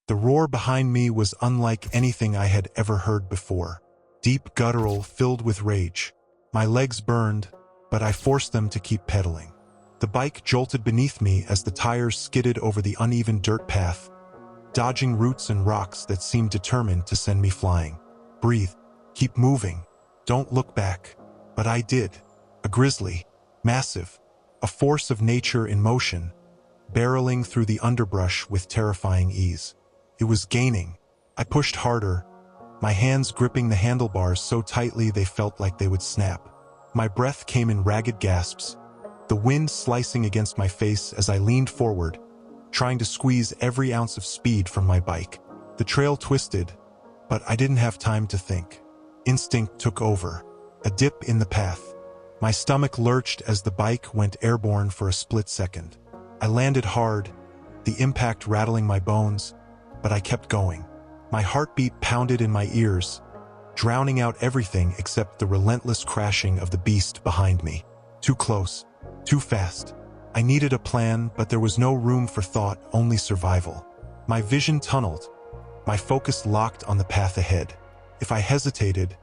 The roar behind me was unlike anything I had ever heard before. Deep, guttural, filled with rage. My legs burned, but I forced them to keep pedaling. The bike jolted beneath me as the tires skidded over the uneven dirt path, dodging roots and rocks that seemed determined to send me flying. Breathe. Keep moving. Don't look back. But I did. A grizzly. Massive. A force of nature in motion, barreling through the underbrush with terrifying ease. It was gaining. I pushed harder, my hands gripping the handlebars so tightly they felt like they would snap. My breath came in ragged gasps, the wind slicing against my face as I leaned forward, trying to squeeze every ounce of speed from my bike. The trail twisted, but I didn't have time to think. Instinct took over. A dip in the path. My stomach lurched as the bike went airborne for a split second. I landed hard, the impact rattling my bones, but I kept going. My heartbeat pounded in my ears, drowning out everything except the relentless crashing of the beast behind me. Too close, too fast. I needed a plan, but there was no room for thought, only survival. My vision tunneled, my focus locked on the path ahead. If I hesitated,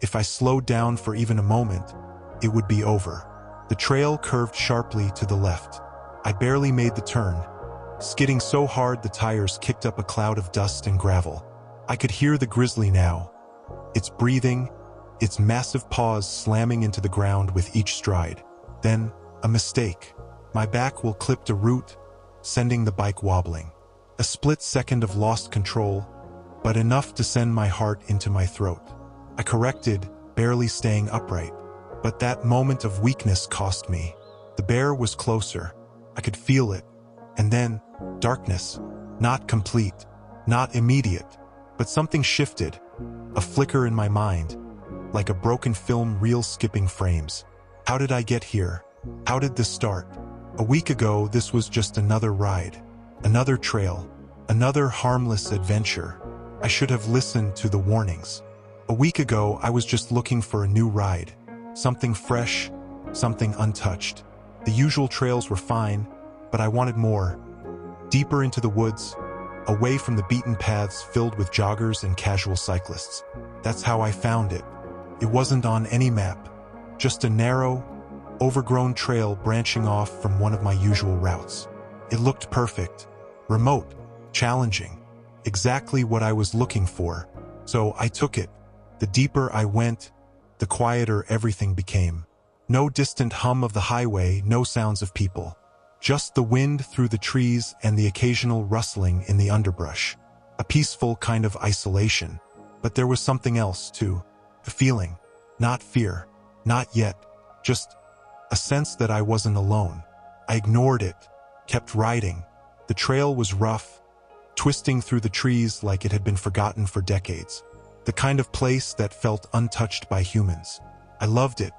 if I slowed down for even a moment, it would be over. The trail curved sharply to the left. I barely made the turn, skidding so hard the tires kicked up a cloud of dust and gravel. I could hear the grizzly now, its breathing, its massive paws slamming into the ground with each stride. Then, a mistake. My back wheel clipped a root, sending the bike wobbling. A split second of lost control, but enough to send my heart into my throat. I corrected, barely staying upright. But that moment of weakness cost me. The bear was closer. I could feel it. And then, darkness. Not complete, not immediate, but something shifted. A flicker in my mind, like a broken film reel skipping frames. How did I get here? How did this start? A week ago, this was just another ride, another trail, another harmless adventure. I should have listened to the warnings. A week ago, I was just looking for a new ride. Something fresh, something untouched. The usual trails were fine, but I wanted more. Deeper into the woods, away from the beaten paths filled with joggers and casual cyclists. That's how I found it. It wasn't on any map, just a narrow, overgrown trail branching off from one of my usual routes. It looked perfect, remote, challenging, exactly what I was looking for. So I took it. The deeper I went, the quieter everything became. No distant hum of the highway, no sounds of people. Just the wind through the trees and the occasional rustling in the underbrush. A peaceful kind of isolation. But there was something else, too. A feeling. Not fear. Not yet. Just a sense that I wasn't alone. I ignored it. Kept riding. The trail was rough, twisting through the trees like it had been forgotten for decades. The kind of place that felt untouched by humans. I loved it.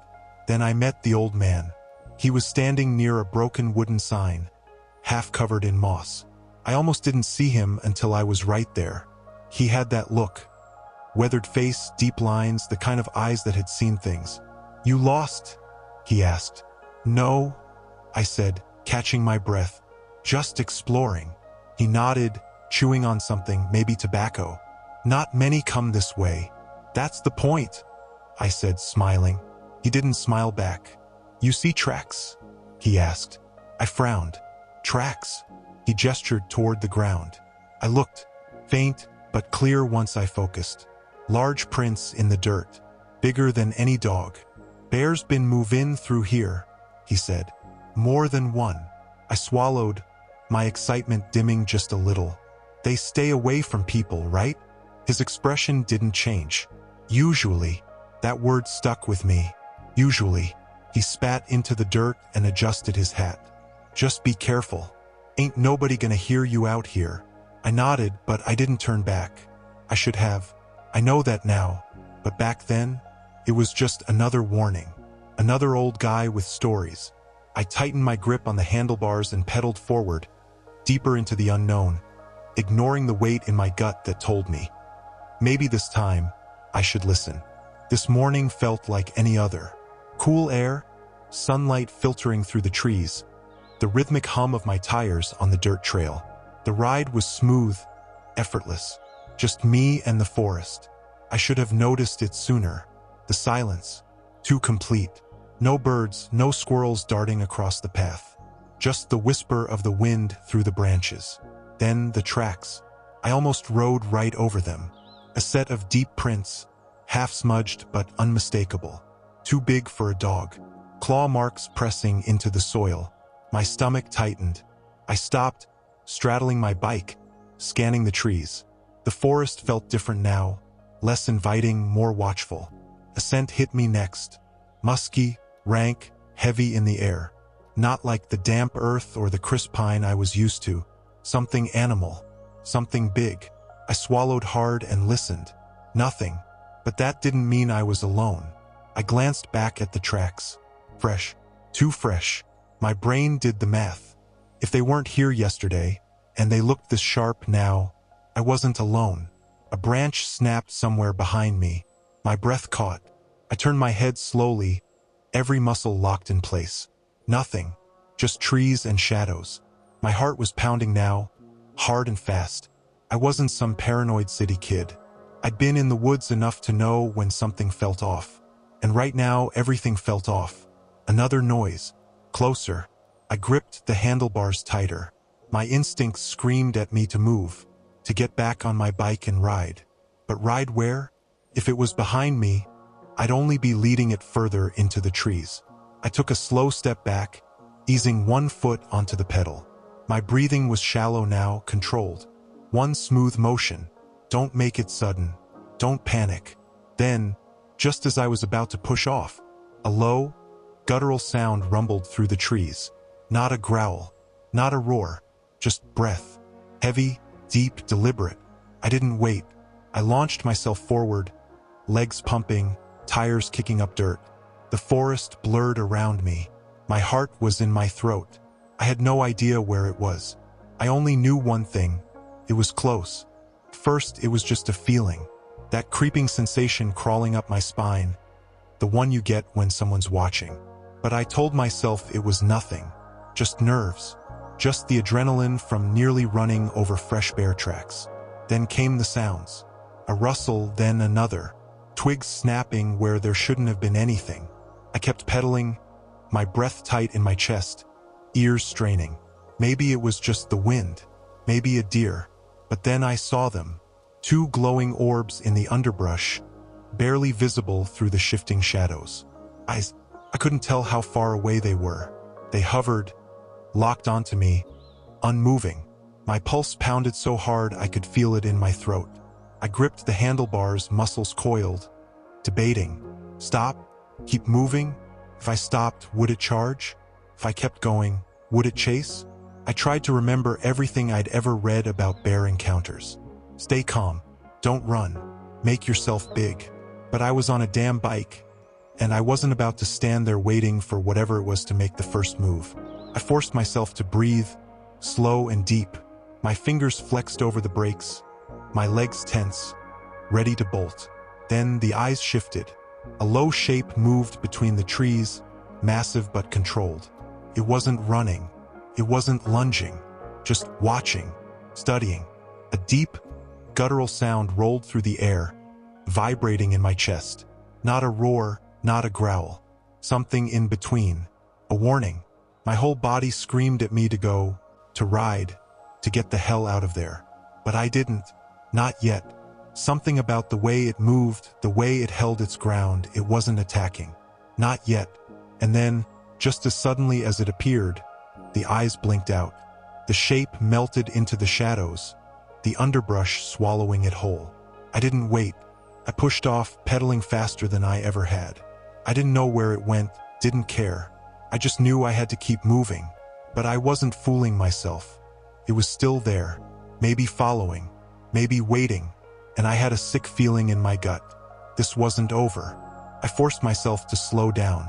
Then I met the old man. He was standing near a broken wooden sign, half covered in moss. I almost didn't see him until I was right there. He had that look. Weathered face, deep lines, the kind of eyes that had seen things. "You lost?" he asked. "No," I said, catching my breath. "Just exploring." He nodded, chewing on something, maybe tobacco. "Not many come this way." "That's the point," I said, smiling. He didn't smile back. "You see tracks?" he asked. I frowned. "Tracks?" He gestured toward the ground. I looked, faint but clear once I focused. Large prints in the dirt, bigger than any dog. "Bears been movin' through here," he said. "More than one." I swallowed, my excitement dimming just a little. "They stay away from people, right?" His expression didn't change. "Usually." That word stuck with me. Usually. He spat into the dirt and adjusted his hat. "Just be careful. Ain't nobody gonna hear you out here." I nodded, but I didn't turn back. I should have. I know that now. But back then, it was just another warning. Another old guy with stories. I tightened my grip on the handlebars and pedaled forward, deeper into the unknown, ignoring the weight in my gut that told me. Maybe this time, I should listen. This morning felt like any other. Cool air, sunlight filtering through the trees, the rhythmic hum of my tires on the dirt trail. The ride was smooth, effortless. Just me and the forest. I should have noticed it sooner. The silence, too complete. No birds, no squirrels darting across the path. Just the whisper of the wind through the branches. Then the tracks. I almost rode right over them. A set of deep prints, half smudged but unmistakable. Too big for a dog. Claw marks pressing into the soil. My stomach tightened. I stopped, straddling my bike, scanning the trees. The forest felt different now, less inviting, more watchful. A scent hit me next. Musky, rank, heavy in the air. Not like the damp earth or the crisp pine I was used to. Something animal. Something big. I swallowed hard and listened. Nothing. But that didn't mean I was alone. I glanced back at the tracks. Fresh. Too fresh. My brain did the math. If they weren't here yesterday, and they looked this sharp now, I wasn't alone. A branch snapped somewhere behind me. My breath caught. I turned my head slowly, every muscle locked in place. Nothing. Just trees and shadows. My heart was pounding now, hard and fast. I wasn't some paranoid city kid. I'd been in the woods enough to know when something felt off. And right now, everything felt off. Another noise. Closer. I gripped the handlebars tighter. My instincts screamed at me to move, to get back on my bike and ride. But ride where? If it was behind me, I'd only be leading it further into the trees. I took a slow step back, easing one foot onto the pedal. My breathing was shallow now, controlled. One smooth motion. Don't make it sudden. Don't panic. Then, just as I was about to push off, a low, guttural sound rumbled through the trees. Not a growl, not a roar, just breath. Heavy, deep, deliberate. I didn't wait. I launched myself forward, legs pumping, tires kicking up dirt. The forest blurred around me. My heart was in my throat. I had no idea where it was. I only knew one thing. It was close. First, it was just a feeling. That creeping sensation crawling up my spine. The one you get when someone's watching. But I told myself it was nothing. Just nerves. Just the adrenaline from nearly running over fresh bear tracks. Then came the sounds. A rustle, then another. Twigs snapping where there shouldn't have been anything. I kept pedaling, my breath tight in my chest, ears straining. Maybe it was just the wind, maybe a deer. But then I saw them. Two glowing orbs in the underbrush, barely visible through the shifting shadows. I couldn't tell how far away they were. They hovered, locked onto me, unmoving. My pulse pounded so hard I could feel it in my throat. I gripped the handlebars, muscles coiled, debating. Stop? Keep moving? If I stopped, would it charge? If I kept going, would it chase? I tried to remember everything I'd ever read about bear encounters. Stay calm. Don't run. Make yourself big. But I was on a damn bike, and I wasn't about to stand there waiting for whatever it was to make the first move. I forced myself to breathe, slow and deep. My fingers flexed over the brakes, my legs tense, ready to bolt. Then the eyes shifted. A low shape moved between the trees, massive but controlled. It wasn't running. It wasn't lunging. Just watching, studying. A deep, guttural sound rolled through the air, vibrating in my chest. Not a roar, not a growl. Something in between. A warning. My whole body screamed at me to go, to ride, to get the hell out of there. But I didn't. Not yet. Something about the way it moved, the way it held its ground, it wasn't attacking. Not yet. And then, just as suddenly as it appeared, the eyes blinked out. The shape melted into the shadows, the underbrush swallowing it whole. I didn't wait. I pushed off, pedaling faster than I ever had. I didn't know where it went, didn't care. I just knew I had to keep moving. But I wasn't fooling myself. It was still there, maybe following, maybe waiting, and I had a sick feeling in my gut. This wasn't over. I forced myself to slow down.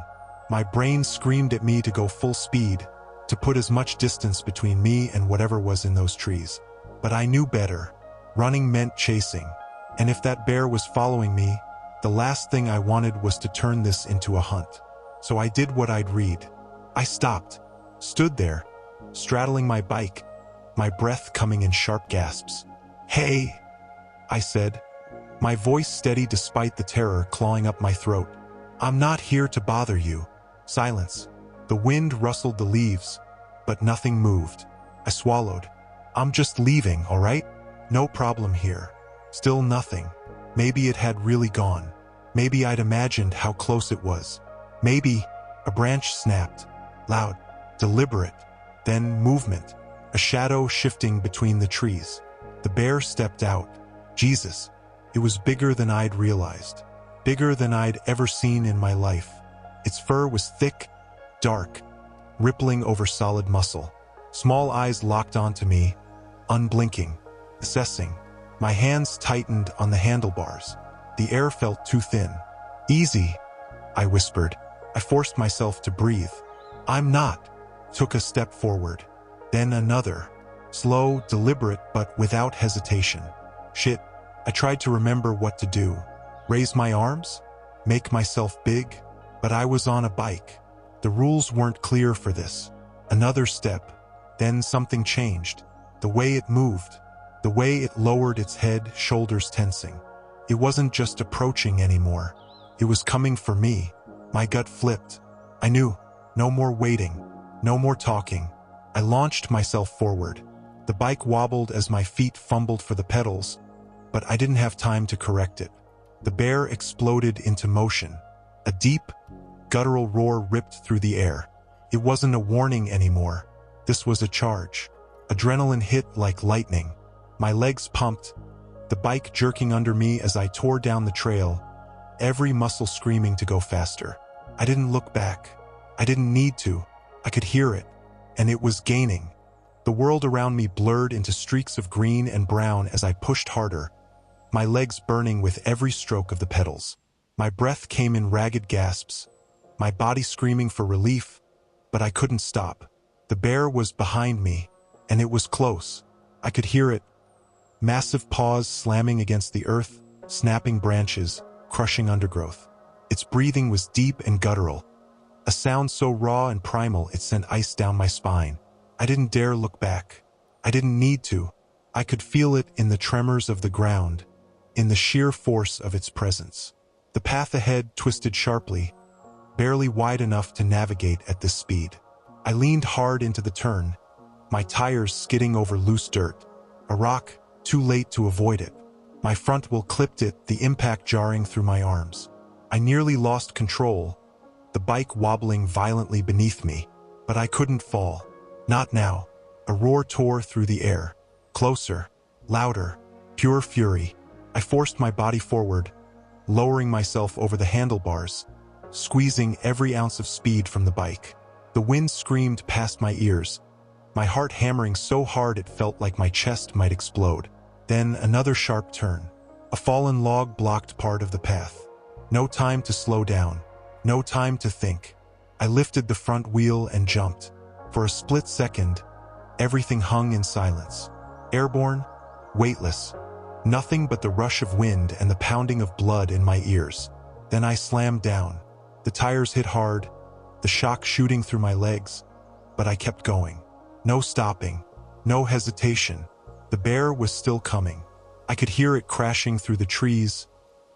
My brain screamed at me to go full speed, to put as much distance between me and whatever was in those trees. But I knew better. Running meant chasing. And if that bear was following me, the last thing I wanted was to turn this into a hunt. So I did what I'd read. I stopped, stood there, straddling my bike, my breath coming in sharp gasps. "Hey," I said, my voice steady despite the terror clawing up my throat. "I'm not here to bother you." Silence. The wind rustled the leaves, but nothing moved. I swallowed. "I'm just leaving, all right? No problem here." Still nothing. Maybe it had really gone. Maybe I'd imagined how close it was. Maybe a branch snapped. Loud, deliberate. Then movement. A shadow shifting between the trees. The bear stepped out. Jesus. It was bigger than I'd realized. Bigger than I'd ever seen in my life. Its fur was thick, dark, rippling over solid muscle. Small eyes locked onto me, unblinking, assessing. My hands tightened on the handlebars. The air felt too thin. "Easy," I whispered. I forced myself to breathe. "I'm not." Took a step forward. Then another. Slow, deliberate, but without hesitation. Shit. I tried to remember what to do. Raise my arms? Make myself big? But I was on a bike. The rules weren't clear for this. Another step. Then something changed. The way it moved. The way it lowered its head, shoulders tensing. It wasn't just approaching anymore. It was coming for me. My gut flipped. I knew. No more waiting. No more talking. I launched myself forward. The bike wobbled as my feet fumbled for the pedals, but I didn't have time to correct it. The bear exploded into motion. A deep, guttural roar ripped through the air. It wasn't a warning anymore. This was a charge. Adrenaline hit like lightning. My legs pumped, the bike jerking under me as I tore down the trail, every muscle screaming to go faster. I didn't look back. I didn't need to. I could hear it, and it was gaining. The world around me blurred into streaks of green and brown as I pushed harder, my legs burning with every stroke of the pedals. My breath came in ragged gasps, my body screaming for relief, but I couldn't stop. The bear was behind me, and it was close. I could hear it. Massive paws slamming against the earth, snapping branches, crushing undergrowth. Its breathing was deep and guttural, a sound so raw and primal it sent ice down my spine. I didn't dare look back. I didn't need to. I could feel it in the tremors of the ground, in the sheer force of its presence. The path ahead twisted sharply, barely wide enough to navigate at this speed. I leaned hard into the turn, my tires skidding over loose dirt. A rock, too late to avoid it. My front wheel clipped it, the impact jarring through my arms. I nearly lost control, the bike wobbling violently beneath me, but I couldn't fall. Not now. A roar tore through the air. Closer, louder, pure fury. I forced my body forward, lowering myself over the handlebars, squeezing every ounce of speed from the bike. The wind screamed past my ears, my heart hammering so hard it felt like my chest might explode. Then another sharp turn. A fallen log blocked part of the path. No time to slow down. No time to think. I lifted the front wheel and jumped. For a split second, everything hung in silence. Airborne, weightless. Nothing but the rush of wind and the pounding of blood in my ears. Then I slammed down. The tires hit hard, the shock shooting through my legs, but I kept going. No stopping, no hesitation. The bear was still coming. I could hear it crashing through the trees,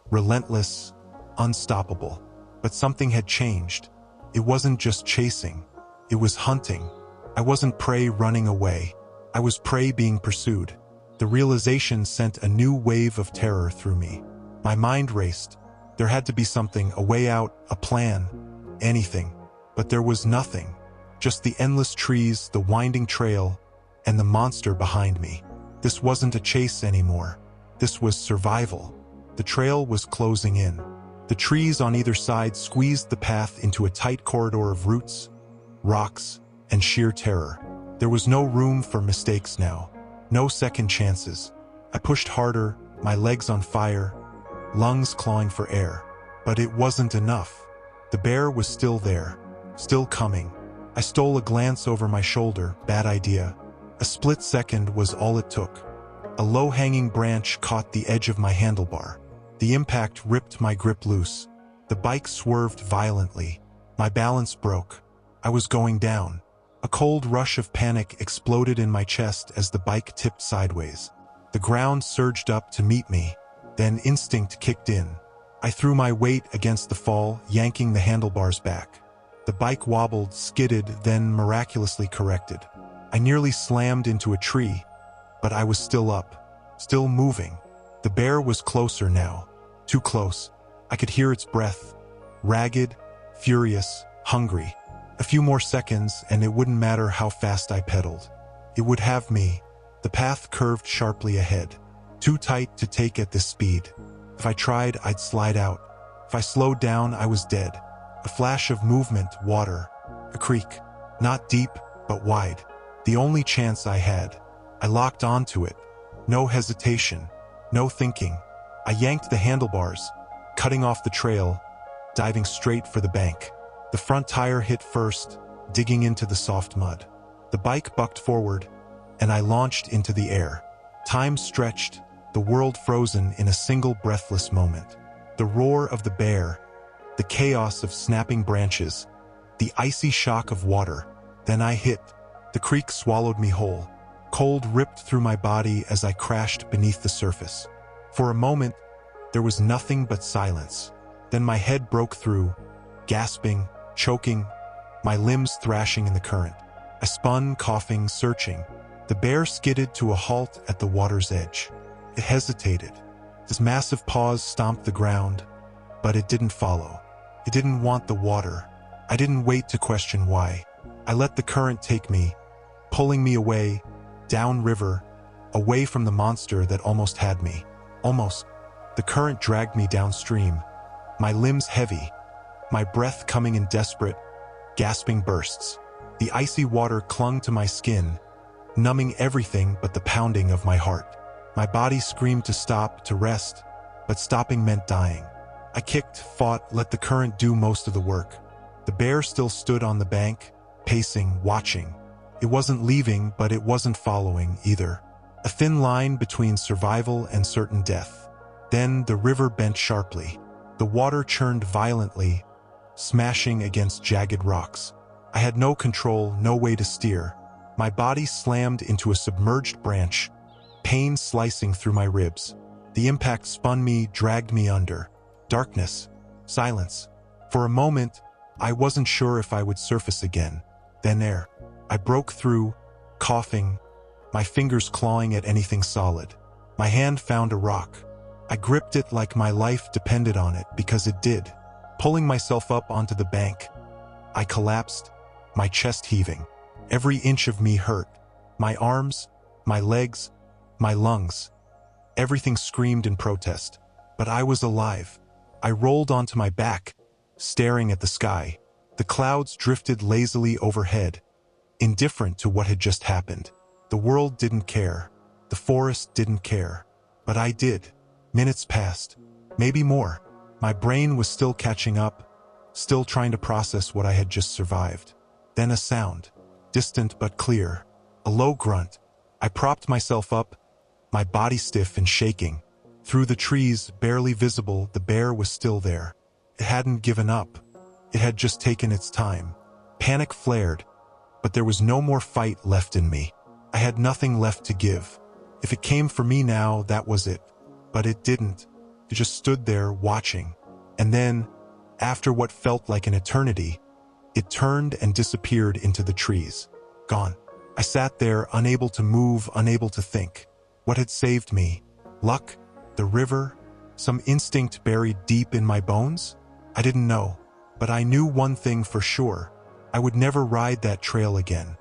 relentless, unstoppable. But something had changed. It wasn't just chasing, it was hunting. I wasn't prey running away. I was prey being pursued. The realization sent a new wave of terror through me. My mind raced. There had to be something, a way out, a plan, anything. But there was nothing. Just the endless trees, the winding trail, and the monster behind me. This wasn't a chase anymore. This was survival. The trail was closing in. The trees on either side squeezed the path into a tight corridor of roots, rocks, and sheer terror. There was no room for mistakes now. No second chances. I pushed harder, my legs on fire, lungs clawing for air. But it wasn't enough. The bear was still there, still coming. I stole a glance over my shoulder, bad idea. A split second was all it took. A low-hanging branch caught the edge of my handlebar. The impact ripped my grip loose. The bike swerved violently. My balance broke. I was going down. A cold rush of panic exploded in my chest as the bike tipped sideways. The ground surged up to meet me, then instinct kicked in. I threw my weight against the fall, yanking the handlebars back. The bike wobbled, skidded, then miraculously corrected. I nearly slammed into a tree, but I was still up, still moving. The bear was closer now, too close. I could hear its breath, ragged, furious, hungry. A few more seconds and it wouldn't matter how fast I pedaled. It would have me. The path curved sharply ahead, too tight to take at this speed. If I tried, I'd slide out. If I slowed down, I was dead. A flash of movement, water, a creek. Not deep, but wide. The only chance I had. I locked onto it. No hesitation, no thinking. I yanked the handlebars, cutting off the trail, diving straight for the bank. The front tire hit first, digging into the soft mud. The bike bucked forward, and I launched into the air. Time stretched, the world frozen in a single breathless moment. The roar of the bear, the chaos of snapping branches, the icy shock of water. Then I hit. The creek swallowed me whole. Cold ripped through my body as I crashed beneath the surface. For a moment, there was nothing but silence. Then my head broke through, gasping, choking, my limbs thrashing in the current. I spun, coughing, searching. The bear skidded to a halt at the water's edge. It hesitated. Its massive paws stomped the ground, but it didn't follow. It didn't want the water. I didn't wait to question why. I let the current take me, pulling me away, downriver, away from the monster that almost had me. Almost. The current dragged me downstream, my limbs heavy, my breath coming in desperate, gasping bursts. The icy water clung to my skin, numbing everything but the pounding of my heart. My body screamed to stop, to rest, but stopping meant dying. I kicked, fought, let the current do most of the work. The bear still stood on the bank, pacing, watching. It wasn't leaving, but it wasn't following either. A thin line between survival and certain death. Then the river bent sharply. The water churned violently, smashing against jagged rocks. I had no control, no way to steer. My body slammed into a submerged branch, pain slicing through my ribs. The impact spun me, dragged me under. Darkness, silence. For a moment, I wasn't sure if I would surface again. Then air. I broke through, coughing, my fingers clawing at anything solid. My hand found a rock. I gripped it like my life depended on it, because it did. Pulling myself up onto the bank, I collapsed, my chest heaving. Every inch of me hurt. My arms, my legs, my lungs. Everything screamed in protest. But I was alive. I rolled onto my back, staring at the sky. The clouds drifted lazily overhead, indifferent to what had just happened. The world didn't care. The forest didn't care. But I did. Minutes passed. Maybe more. My brain was still catching up, still trying to process what I had just survived. Then a sound. Distant but clear. A low grunt. I propped myself up, my body stiff and shaking. Through the trees, barely visible, the bear was still there. It hadn't given up. It had just taken its time. Panic flared, but there was no more fight left in me. I had nothing left to give. If it came for me now, that was it. But it didn't. It just stood there, watching. And then, after what felt like an eternity, it turned and disappeared into the trees. Gone. I sat there, unable to move, unable to think. What had saved me? Luck? The river? Some instinct buried deep in my bones? I didn't know. But I knew one thing for sure. I would never ride that trail again.